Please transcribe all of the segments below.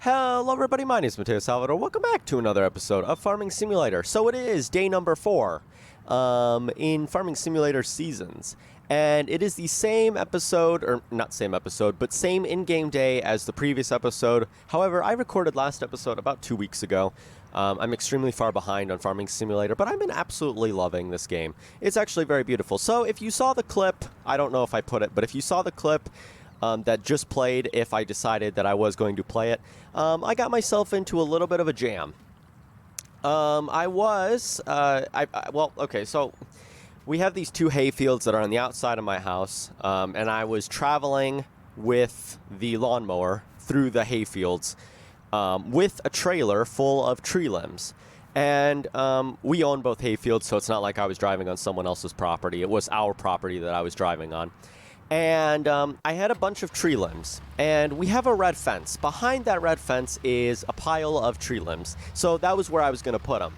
Hello everybody, my name is Mateo Salvador. Welcome back to another episode of Farming Simulator. So it is day number 4 in Farming Simulator Seasons. And it is the same episode, or not same episode, but same in-game day as the previous episode. However, I recorded last episode about 2 weeks ago. I'm extremely far behind on Farming Simulator, but I've been absolutely loving this game. It's actually very beautiful. So if you saw the clip, I don't know if I put it, but if you saw the clip that just played, if I decided that I was going to play it, I got myself into a little bit of a jam. Okay, so we have these 2 hay fields that are on the outside of my house, and I was traveling with the lawnmower through the hay fields with a trailer full of tree limbs. And we own both hay fields, so it's not like I was driving on someone else's property. It was our property that I was driving on. And I had a bunch of tree limbs, and we have a red fence. Behind that red fence is a pile of tree limbs, so that was where I was going to put them.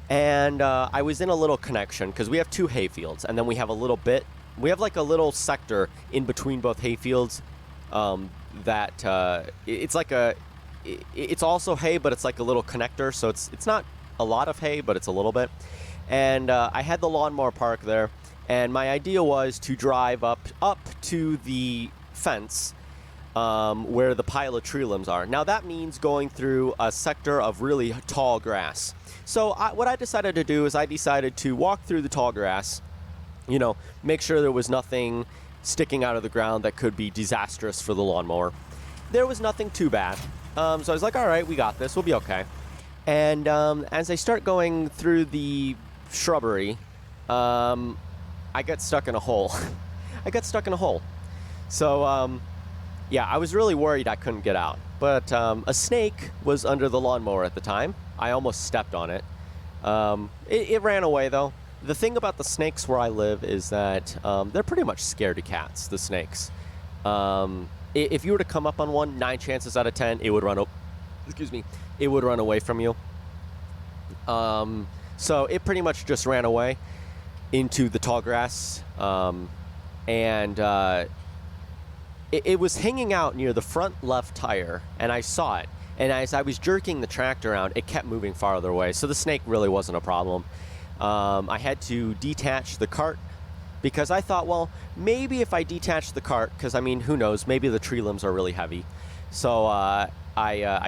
And I was in a little connection, because we have 2 hay fields, and then we have like a little sector in between both hay fields it's also hay, but it's like a little connector, so it's not a lot of hay, but it's a little bit. And I had the lawnmower parked there. And my idea was to drive up to the fence where the pile of tree limbs are. Now that means going through a sector of really tall grass. So what I decided to do is I decided to walk through the tall grass, make sure there was nothing sticking out of the ground that could be disastrous for the lawnmower. There was nothing too bad. So I was like, all right, we got this. We'll be okay. And as I start going through the shrubbery, I got stuck in a hole. So, yeah, I was really worried I couldn't get out. But a snake was under the lawnmower at the time. I almost stepped on it. It ran away, though. The thing about the snakes where I live is that they're pretty much scaredy cats, the snakes. If you were to come up on one, 9 chances out of 10, it would run away from you. So it pretty much just ran away into the tall grass, and it was hanging out near the front left tire, and I saw it. And as I was jerking the tractor around, it kept moving farther away, so the snake really wasn't a problem. I had to detach the cart, because I thought, well, maybe if I detach the cart, because, I mean, who knows, maybe the tree limbs are really heavy. So I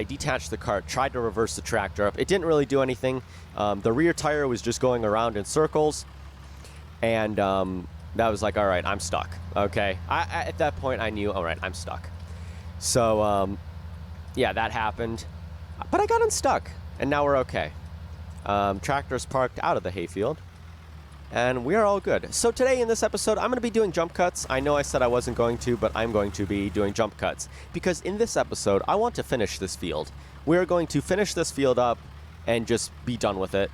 detached the cart, tried to reverse the tractor up. It didn't really do anything. The rear tire was just going around in circles. And that was like, all right, I'm stuck. Okay. At that point, I knew, all right, I'm stuck. So, yeah, that happened. But I got unstuck, and now we're okay. Tractor's parked out of the hayfield, and we are all good. So today in this episode, I'm going to be doing jump cuts. I know I said I wasn't going to, but I'm going to be doing jump cuts. Because in this episode, I want to finish this field. We're going to finish this field up and just be done with it.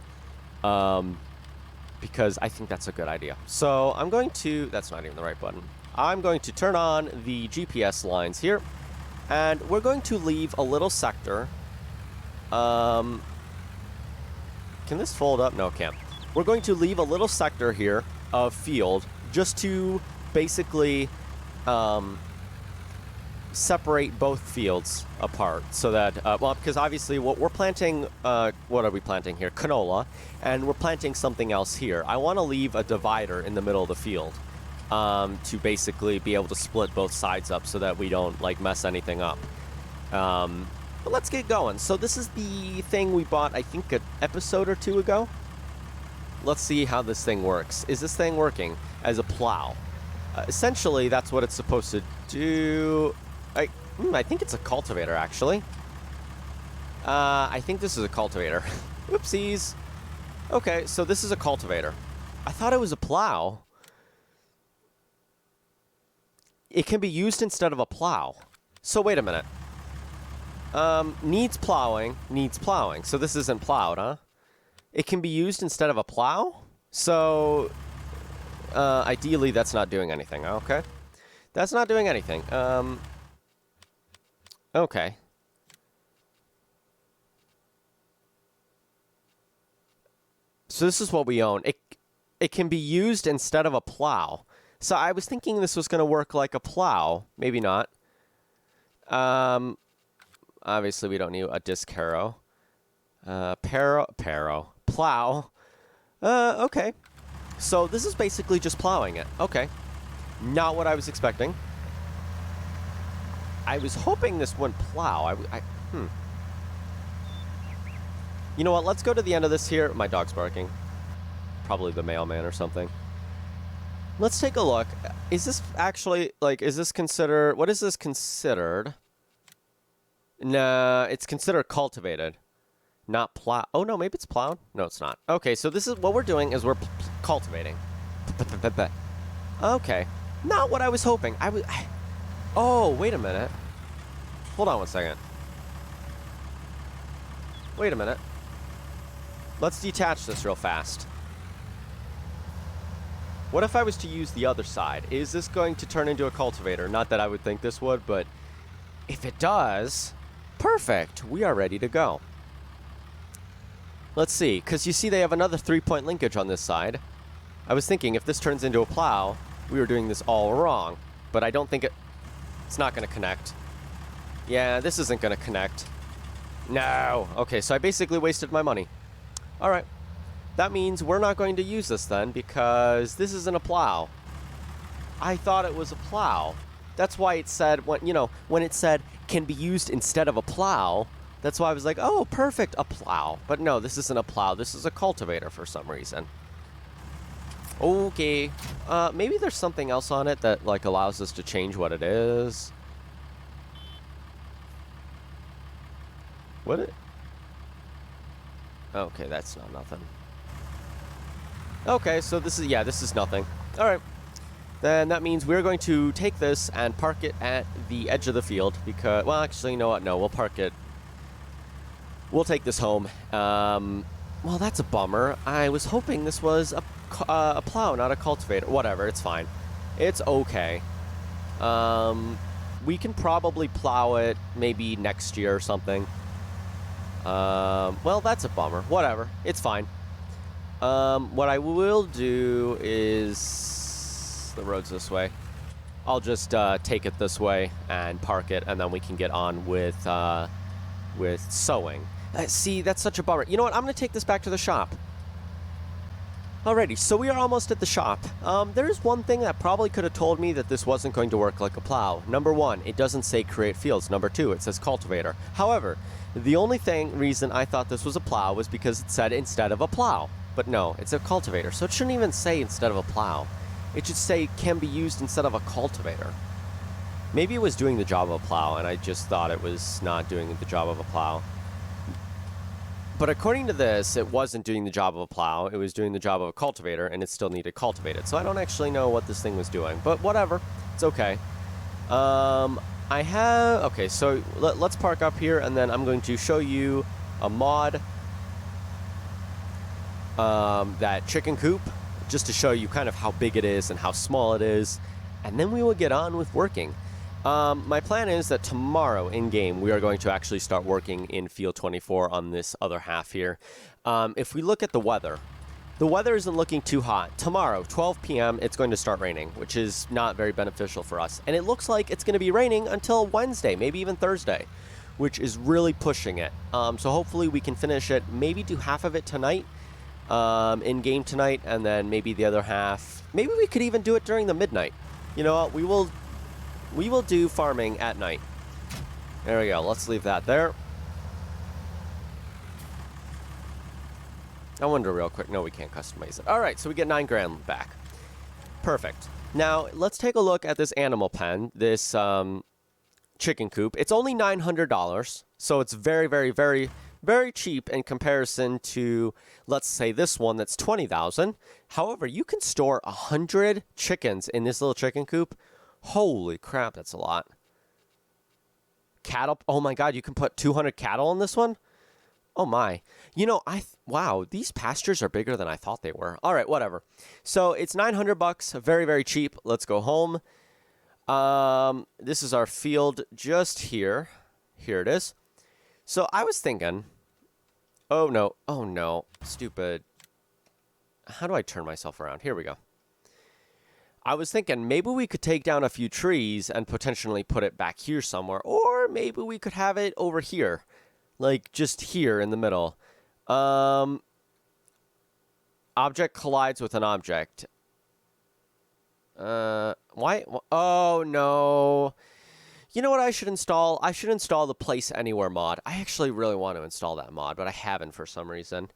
Because I think that's a good idea. So I'm going to, that's not even the right button. I'm going to turn on the GPS lines here, and we're going to leave a little sector. Can this fold up? No, it can't. We're going to leave a little sector here of field just to basically separate both fields apart, so that because obviously what we're planting, what are we planting here? Canola, and we're planting something else here. I want to leave a divider in the middle of the field to basically be able to split both sides up so that we don't like mess anything up. But let's get going. So this is the thing we bought, I think, an episode or 2 ago. Let's see how this thing works. Is this thing working as a plow? Essentially, that's what it's supposed to do. I think it's a cultivator, actually. I think this is a cultivator. Whoopsies. Okay, so this is a cultivator. I thought it was a plow. It can be used instead of a plow. So wait a minute. Needs plowing. So this isn't plowed, huh? It can be used instead of a plow? So, ideally, that's not doing anything. Okay. That's not doing anything. Okay. So this is what we own. It can be used instead of a plow. So I was thinking this was going to work like a plow. Maybe not. Obviously, we don't need a disc harrow. Plow. Okay. So this is basically just plowing it. Okay. Not what I was expecting. I was hoping this wouldn't plow. You know what? Let's go to the end of this here. My dog's barking. Probably the mailman or something. Let's take a look. Is this actually, like, is this considered, what is this considered? Nah, it's considered cultivated. Not plow. Oh, no, maybe it's plowed. No, it's not. Okay, so this is, what we're doing is we're cultivating. Okay. Not what I was hoping. Oh, wait a minute. Hold on one second. Wait a minute. Let's detach this real fast. What if I was to use the other side? Is this going to turn into a cultivator? Not that I would think this would, but if it does, perfect. We are ready to go. Let's see, because you see they have another 3-point linkage on this side. I was thinking if this turns into a plow, we were doing this all wrong, but I don't think it's not going to connect. Yeah, this isn't going to connect. No. Okay, so I basically wasted my money. All right. That means we're not going to use this then because this isn't a plow. I thought it was a plow. That's why it said, when it said can be used instead of a plow, that's why I was like, oh, perfect, a plow. But no, this isn't a plow. This is a cultivator for some reason. Okay. Maybe there's something else on it that, like, allows us to change what it is. Okay, that's not nothing. Okay, so this is nothing. All right. Then that means we're going to take this and park it at the edge of the field because, well, actually, you know what? No, we'll park it. We'll take this home. Well, that's a bummer. I was hoping this was a plow, not a cultivator. Whatever, it's fine. It's okay. We can probably plow it maybe next year or something. Well, that's a bummer. Whatever, it's fine. What I will do is the road's this way. I'll just take it this way and park it, and then we can get on with sewing. See, that's such a bummer. You know what? I'm going to take this back to the shop. Alrighty, so we are almost at the shop. There is one thing that probably could have told me that this wasn't going to work like a plow. Number one, it doesn't say create fields. Number two, it says cultivator. However, the only reason I thought this was a plow was because it said instead of a plow. But no, it's a cultivator, so it shouldn't even say instead of a plow. It should say can be used instead of a cultivator. Maybe it was doing the job of a plow, and I just thought it was not doing the job of a plow. But according to this, it wasn't doing the job of a plow. It was doing the job of a cultivator, and it still needed cultivated. So I don't actually know what this thing was doing, but whatever. It's okay. Okay, so let's park up here, and then I'm going to show you a mod, that chicken coop, just to show you kind of how big it is and how small it is, and then we will get on with working. My plan is that tomorrow in-game we are going to actually start working in Field 24 on this other half here. If we look at the weather isn't looking too hot. Tomorrow, 12 p.m., it's going to start raining, which is not very beneficial for us. And it looks like it's going to be raining until Wednesday, maybe even Thursday, which is really pushing it. So hopefully we can finish it, maybe do half of it tonight, in-game tonight, and then maybe the other half. Maybe we could even do it during the midnight. You know what? We will do farming at night. There we go. Let's leave that there. I wonder real quick. No, we can't customize it. All right, so we get 9 grand back. Perfect. Now, let's take a look at this animal pen, this chicken coop. It's only $900, so it's very, very, very, very cheap in comparison to, let's say, this one that's $20,000. However, you can store 100 chickens in this little chicken coop. Holy crap, that's a lot. Cattle. Oh my God, you can put 200 cattle in this one? Oh my. You know, wow, these pastures are bigger than I thought they were. All right, whatever. So it's $900, very, very cheap. Let's go home. This is our field just here. Here it is. So I was thinking, oh no, stupid. How do I turn myself around? Here we go. I was thinking maybe we could take down a few trees and potentially put it back here somewhere. Or maybe we could have it over here. Like, just here in the middle. Object collides with an object. Why? Oh, no. You know what I should install? I should install the Place Anywhere mod. I actually really want to install that mod, but I haven't for some reason.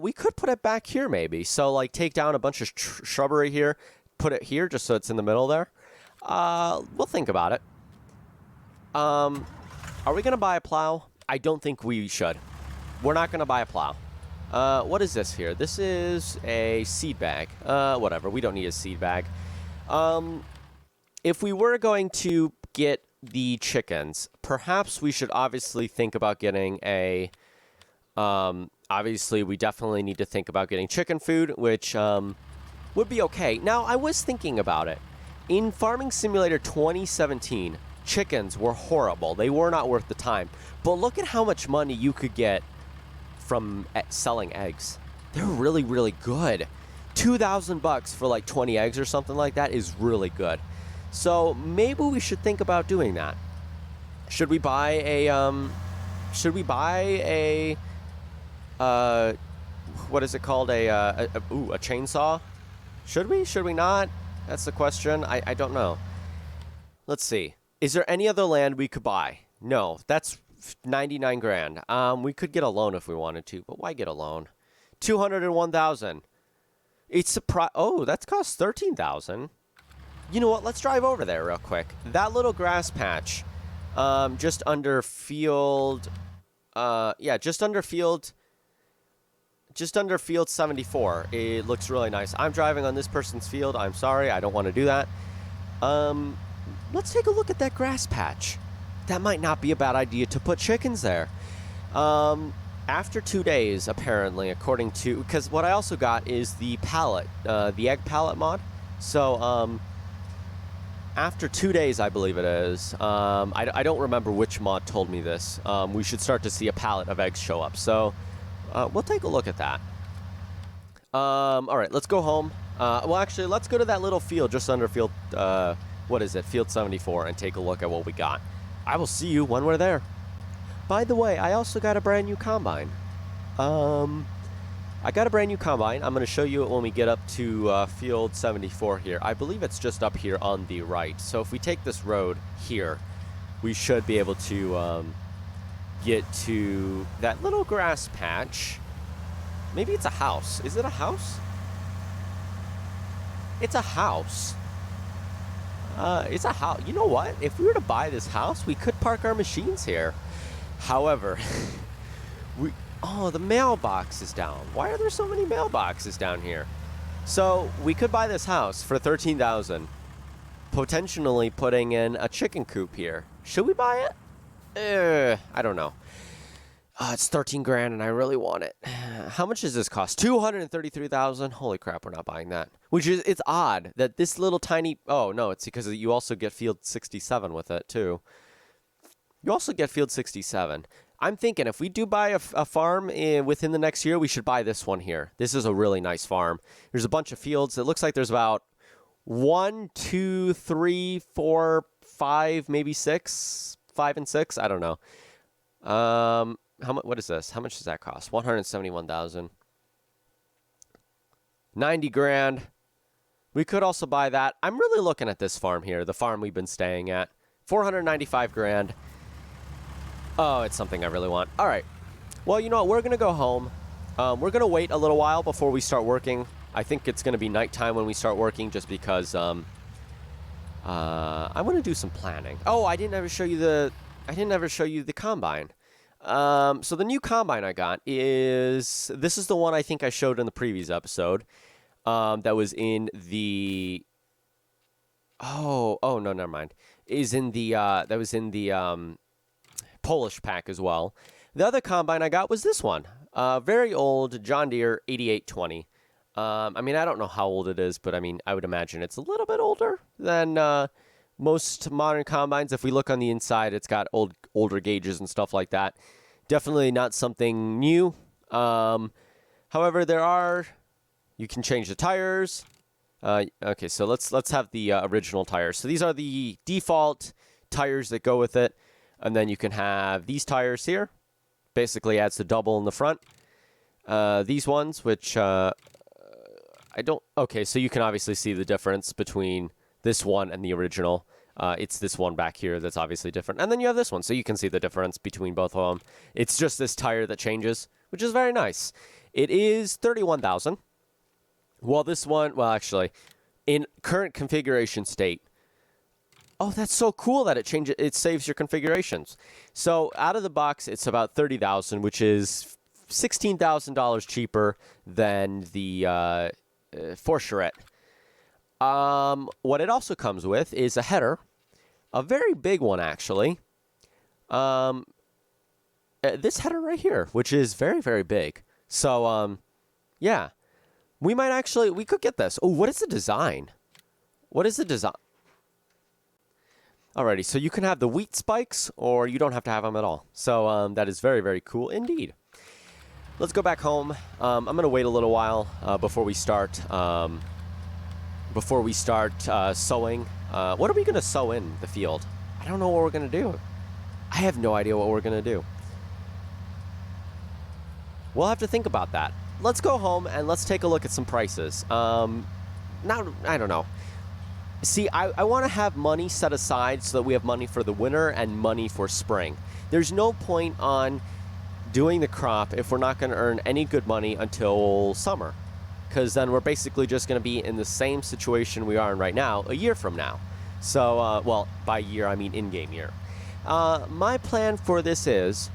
We could put it back here, maybe. So, like, take down a bunch of shrubbery here, put it here just so it's in the middle there. We'll think about it. Are we going to buy a plow? I don't think we should. We're not going to buy a plow. What is this here? This is a seed bag. Whatever. We don't need a seed bag. If we were going to get the chickens, perhaps we should obviously think about getting a... obviously, we definitely need to think about getting chicken food, which would be okay. Now, I was thinking about it. In Farming Simulator 2017, chickens were horrible. They were not worth the time. But look at how much money you could get from selling eggs. They're really, really good. $2,000 for like 20 eggs or something like that is really good. So maybe we should think about doing that. Should we buy a what is it called? A chainsaw? Should we? Should we not? That's the question. I don't know. Let's see. Is there any other land we could buy? No, that's 99 grand. We could get a loan if we wanted to, but why get a loan? 201,000. It's oh, that's cost 13,000. You know what? Let's drive over there real quick. That little grass patch, just under field, just under field 74. It looks really nice. I'm driving on this person's field. I'm sorry, I don't want to do that. Let's take a look at that grass patch. That might not be a bad idea to put chickens there. After 2 days, apparently, according to... Because what I also got is the pallet, the egg pallet mod. So, after 2 days, I believe it is, I don't remember which mod told me this, we should start to see a pallet of eggs show up. So, we'll take a look at that. All right, let's go home. Well, actually, let's go to that little field just under field... what is it? Field 74, and take a look at what we got. I will see you when we're there. By the way, I also got a brand new combine. I got a brand new combine. I'm going to show you it when we get up to field 74 here. I believe it's just up here on the right. So if we take this road here, we should be able to get to that little grass patch. Maybe it's a house. Is it a house? It's a house. It's a house. You know what? If we were to buy this house, we could park our machines here. However, the mailbox is down. Why are there so many mailboxes down here? So we could buy this house for $13,000, potentially putting in a chicken coop here. Should we buy it? I don't know. It's 13 grand and I really want it. How much does this cost? 233,000. Holy crap, we're not buying that. It's odd that this little tiny... Oh, no, it's because you also get field 67 with it, too. You also get field 67. I'm thinking if we do buy a farm within the next year, we should buy this one here. This is a really nice farm. There's a bunch of fields. It looks like there's about 1, 2, 3, 4, 5, maybe 6. 5 and 6. I don't know. What is this? How much does that cost? 171,000. 90 grand. We could also buy that. I'm really looking at this farm here, the farm we've been staying at. 495 grand. Oh, it's something I really want. All right. Well, you know what? We're going to go home. We're going to wait a little while before we start working. I think it's going to be nighttime when we start working just because I want to do some planning. Oh, I didn't ever show you the combine. So the new combine I got this is the one I think I showed in the previous episode. That was in the, no, never mind. That was in the, Polish pack as well. The other combine I got was this one. Very old John Deere 8820. I mean, I don't know how old it is, but I mean, I would imagine it's a little bit older than, most modern combines. If we look on the inside, it's got older gauges and stuff like that. Definitely not something new. However, you can change the tires. Okay, so let's have the original tires. So these are the default tires that go with it, and then you can have these tires here. Basically adds the double in the front. These ones, which I don't... Okay, so you can obviously see the difference between this one and the original. It's this one back here that's obviously different. And then you have this one, so you can see the difference between both of them. It's just this tire that changes, which is very nice. It is $31,000. Well, this one... Well, actually, in current configuration state... Oh, that's so cool that it changes. It saves your configurations. So out of the box, it's about $30,000, which is $16,000 cheaper than the Forcherette. What it also comes with is a header, a very big one actually. This header right here, which is very, very big. So yeah, we could get this. Oh, what is the design? What is the design? Alrighty, so you can have the wheat spikes, or you don't have to have them at all. So that is very, very cool indeed. Let's go back home. I'm going to wait a little while before we start sowing. What are we going to sow in the field? I don't know what we're going to do. I have no idea what we're going to do. We'll have to think about that. Let's go home and let's take a look at some prices. Now, I don't know. See, I want to have money set aside so that we have money for the winter and money for spring. There's no point on doing the crop if we're not going to earn any good money until summer. Because then we're basically just going to be in the same situation we are in right now a year from now. So, well, by year, I mean in-game year. My plan for this is,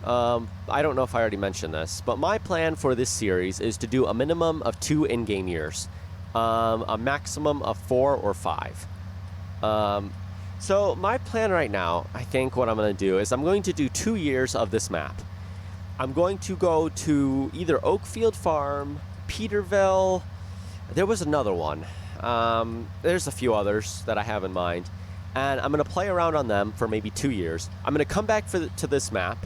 I don't know if I already mentioned this, but my plan for this series is to do a minimum of 2 in-game years. A maximum of 4 or 5. So my plan right now, I think what I'm going to do is I'm going to do 2 years of this map. I'm going to go to either Oakfield Farm, Peterville. There was another one. There's a few others that I have in mind. And I'm going to play around on them for maybe 2 years. I'm going to come back to this map.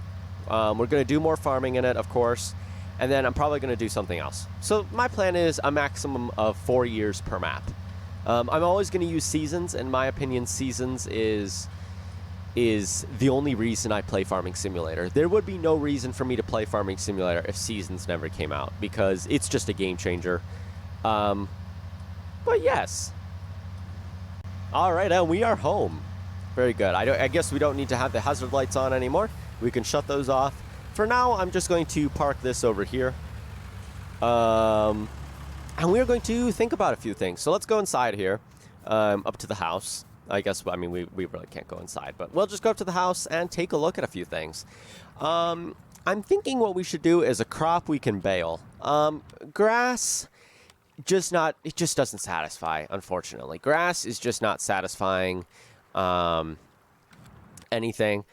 We're going to do more farming in it, of course. And then I'm probably going to do something else. So my plan is a maximum of 4 years per map. I'm always going to use seasons. In my opinion, seasons is the only reason I play Farming Simulator. There would be no reason for me to play Farming Simulator if seasons never came out, because it's just a game changer. But yes. All right, and we are home. Very good. I guess we don't need to have the hazard lights on anymore. We can shut those off. For now, I'm just going to park this over here. And we're going to think about a few things. So let's go inside here, up to the house. I guess, I mean, we really can't go inside, but we'll just go up to the house and take a look at a few things. I'm thinking what we should do is a crop we can bale. Grass, it just doesn't satisfy, unfortunately. Grass is just not satisfying anything.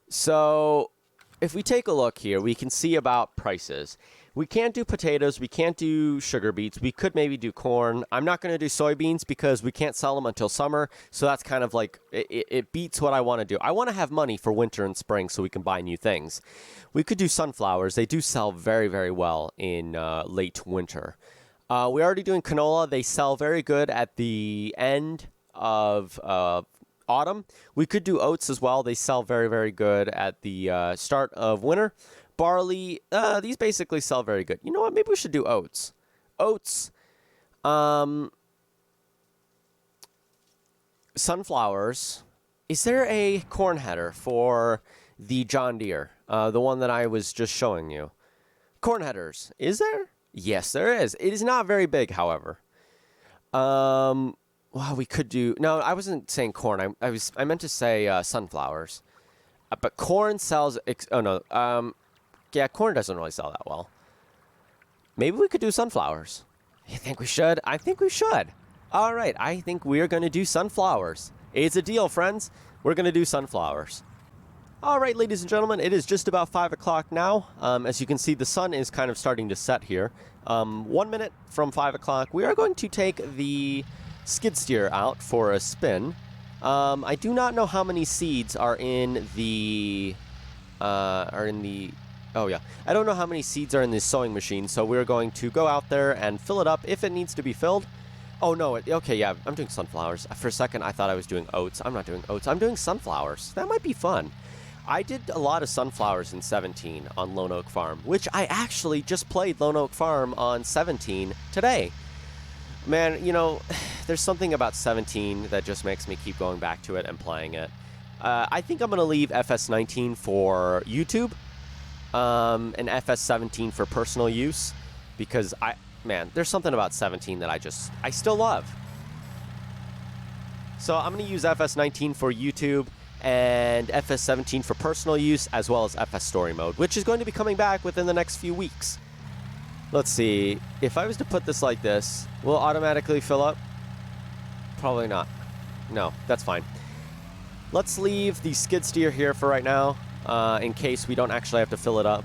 So if we take a look here, we can see about prices. We can't do potatoes. We can't do sugar beets. We could maybe do corn. I'm not going to do soybeans because we can't sell them until summer. So that's kind of like, it beats what I want to do. I want to have money for winter and spring so we can buy new things. We could do sunflowers. They do sell very, very well in late winter. We're already doing canola. They sell very good at the end of autumn. We could do oats as well. They sell very, very good at the start of winter. Barley, these basically sell very good. You know what? Maybe we should do oats. Oats, sunflowers. Is there a corn header for the John Deere? The one that I was just showing you. Corn headers. Is there? Yes, there is. It is not very big, however. Well, we could do... No, I wasn't saying corn. I meant to say sunflowers. But corn sells... Oh, no. Yeah, corn doesn't really sell that well. Maybe we could do sunflowers. You think we should? I think we should. All right, I think we're going to do sunflowers. It's a deal, friends. We're going to do sunflowers. All right, ladies and gentlemen, it is just about 5 o'clock now. As you can see, the sun is kind of starting to set here. 1 minute from 5 o'clock, we are going to take the skid steer out for a spin. I do not know how many seeds are in the... Oh, yeah. I don't know how many seeds are in this sowing machine, so we're going to go out there and fill it up if it needs to be filled. Oh, no. Okay, yeah, I'm doing sunflowers. For a second, I thought I was doing oats. I'm not doing oats. I'm doing sunflowers. That might be fun. I did a lot of sunflowers in 17 on Lone Oak Farm, which I actually just played Lone Oak Farm on 17 today. Man, you know, there's something about 17 that just makes me keep going back to it and playing it. I think I'm going to leave FS19 for YouTube and FS17 for personal use because, man, there's something about 17 that I still love. So I'm going to use FS19 for YouTube and FS17 for personal use, as well as FS Story Mode, which is going to be coming back within the next few weeks. Let's see. If I was to put this like this, will it automatically fill up? Probably not. No, that's fine. Let's leave the skid steer here for right now, in case we don't actually have to fill it up.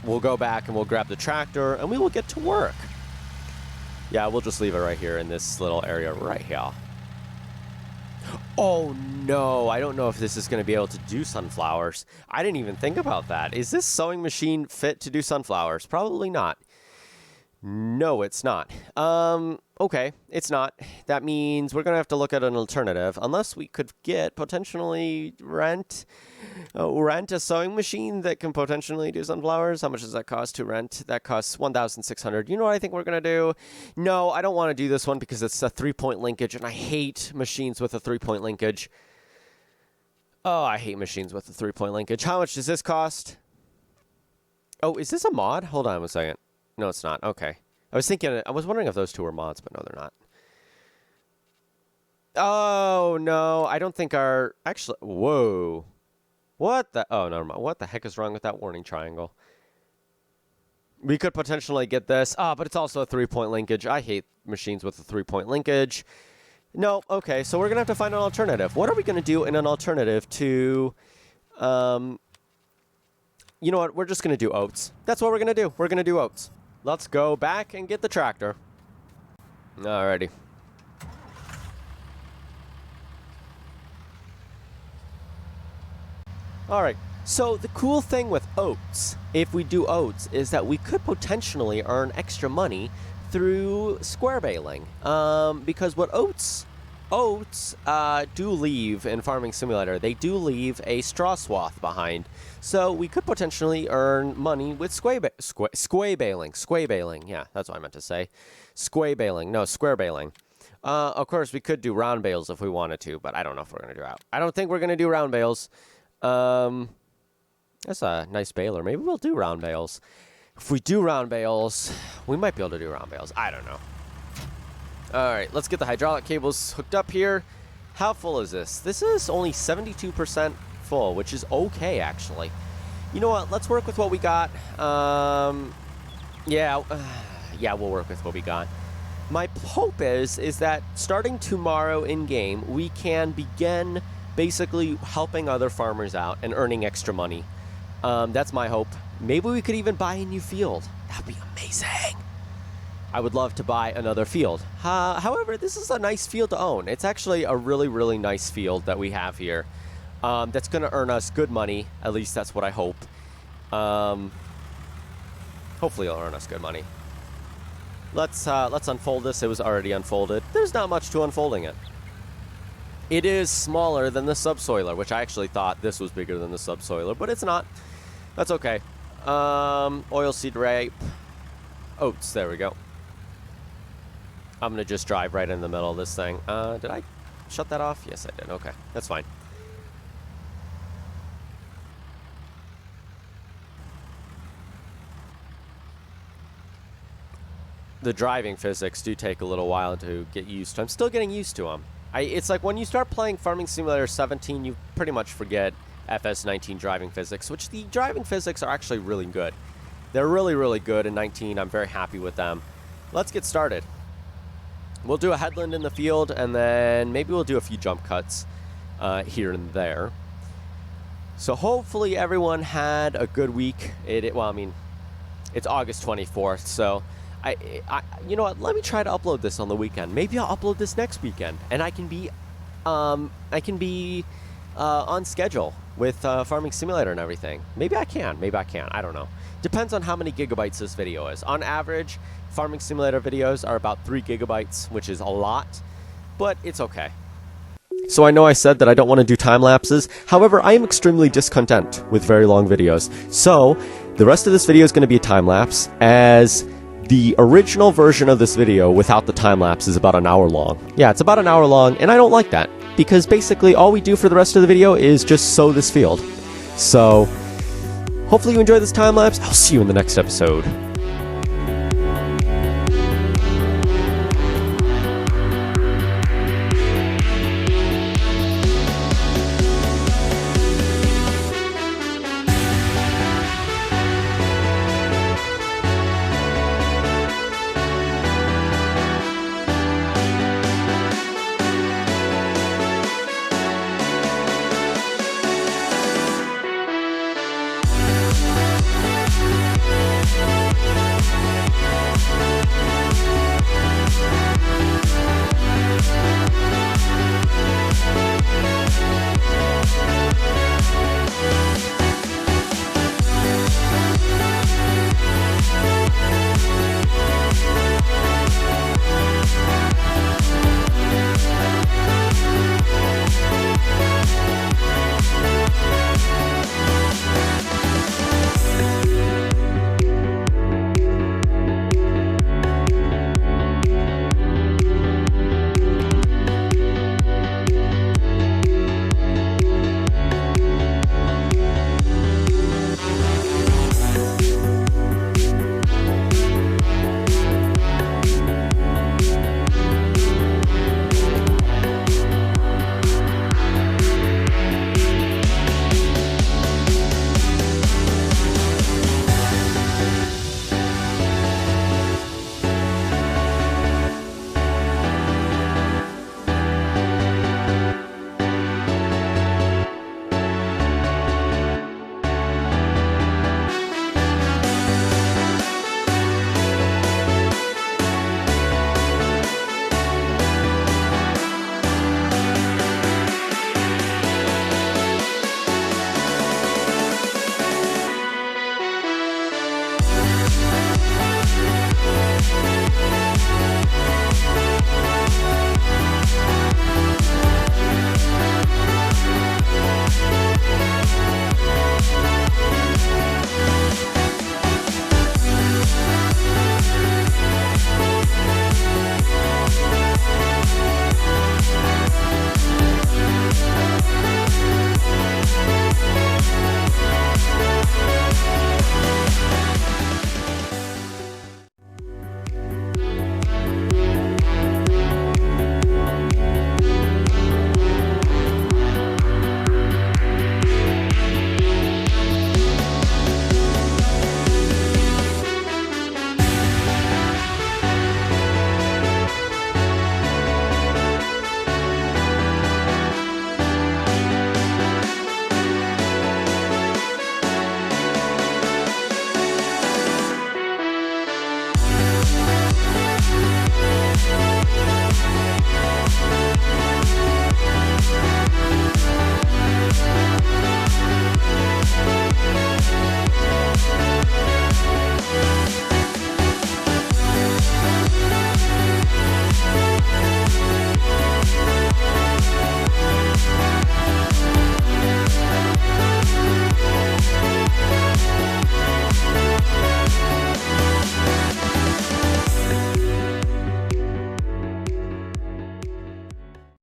We'll go back and we'll grab the tractor, and we will get to work. Yeah, we'll just leave it right here in this little area right here. Oh, no. I don't know if this is going to be able to do sunflowers. I didn't even think about that. Is this sewing machine fit to do sunflowers? Probably not. No, it's not. Okay, it's not. That means we're going to have to look at an alternative, unless we could get potentially rent a sewing machine that can potentially do sunflowers. How much does that cost to rent? That costs $1,600. You know what I think we're going to do? No, I don't want to do this one because it's a 3-point linkage, and I hate machines with a 3-point linkage. Oh, I hate machines with a 3-point linkage. How much does this cost? Oh, is this a mod? Hold on a second. No, it's not. Okay. I was wondering if those two were mods, but no, they're not. Oh, no. I don't think actually, whoa. What the? Oh, never mind. What the heck is wrong with that warning triangle? We could potentially get this. But it's also a 3-point linkage. I hate machines with a 3-point linkage. No, okay. So we're going to have to find an alternative. What are we going to do in an alternative to, you know what? We're just going to do oats. That's what we're going to do. We're going to do oats. Let's go back and get the tractor. Alrighty. Alright, so the cool thing with oats, if we do oats, is that we could potentially earn extra money through square baling. Because what oats do leave in Farming Simulator, they do leave a straw swath behind. So we could potentially earn money with square baling. Yeah, that's what I meant to say. Square baling. No, square baling. Of course, we could do round bales if we wanted to, but I don't know if we're going to do that. I don't think we're going to do round bales. That's a nice baler. Maybe we'll do round bales. If we do round bales, we might be able to do round bales. I don't know. All right, let's get the hydraulic cables hooked up here. How full is this? This is only 72% full, which is okay, actually. You know what? Let's work with what we got. Yeah, we'll work with what we got. My hope is that starting tomorrow in-game, we can begin basically helping other farmers out and earning extra money. That's my hope. Maybe we could even buy a new field. That'd be amazing. I would love to buy another field. However, this is a nice field to own. It's actually a really, really nice field that we have here. That's going to earn us good money. At least that's what I hope. Hopefully it'll earn us good money. Let's unfold this. It was already unfolded. There's not much to unfolding it. It is smaller than the subsoiler, which I actually thought this was bigger than the subsoiler, but it's not. That's okay. Oilseed rape. Oats, there we go. I'm going to just drive right in the middle of this thing. Did I shut that off? Yes, I did. Okay, that's fine. The driving physics do take a little while to get used to. I'm still getting used to them. It's like when you start playing Farming Simulator 17, you pretty much forget FS19 driving physics, which the driving physics are actually really good. They're really, really good in 19. I'm very happy with them. Let's get started. We'll do a headland in the field, and then maybe we'll do a few jump cuts here and there. So hopefully everyone had a good week. Well, I mean, it's August 24th, so you know what? Let me try to upload this on the weekend. Maybe I'll upload this next weekend, and I can be on schedule with Farming Simulator and everything. Maybe I can, maybe I can't. I don't know. Depends on how many gigabytes this video is. On average, Farming Simulator videos are about 3 gigabytes, which is a lot, but it's okay. So I know I said that I don't want to do time lapses. However, I am extremely discontent with very long videos. So the rest of this video is going to be a time lapse, as the original version of this video without the time lapse is about an hour long. Yeah, it's about an hour long, and I don't like that, because basically all we do for the rest of the video is just sow this field. So hopefully you enjoyed this time lapse. I'll see you in the next episode.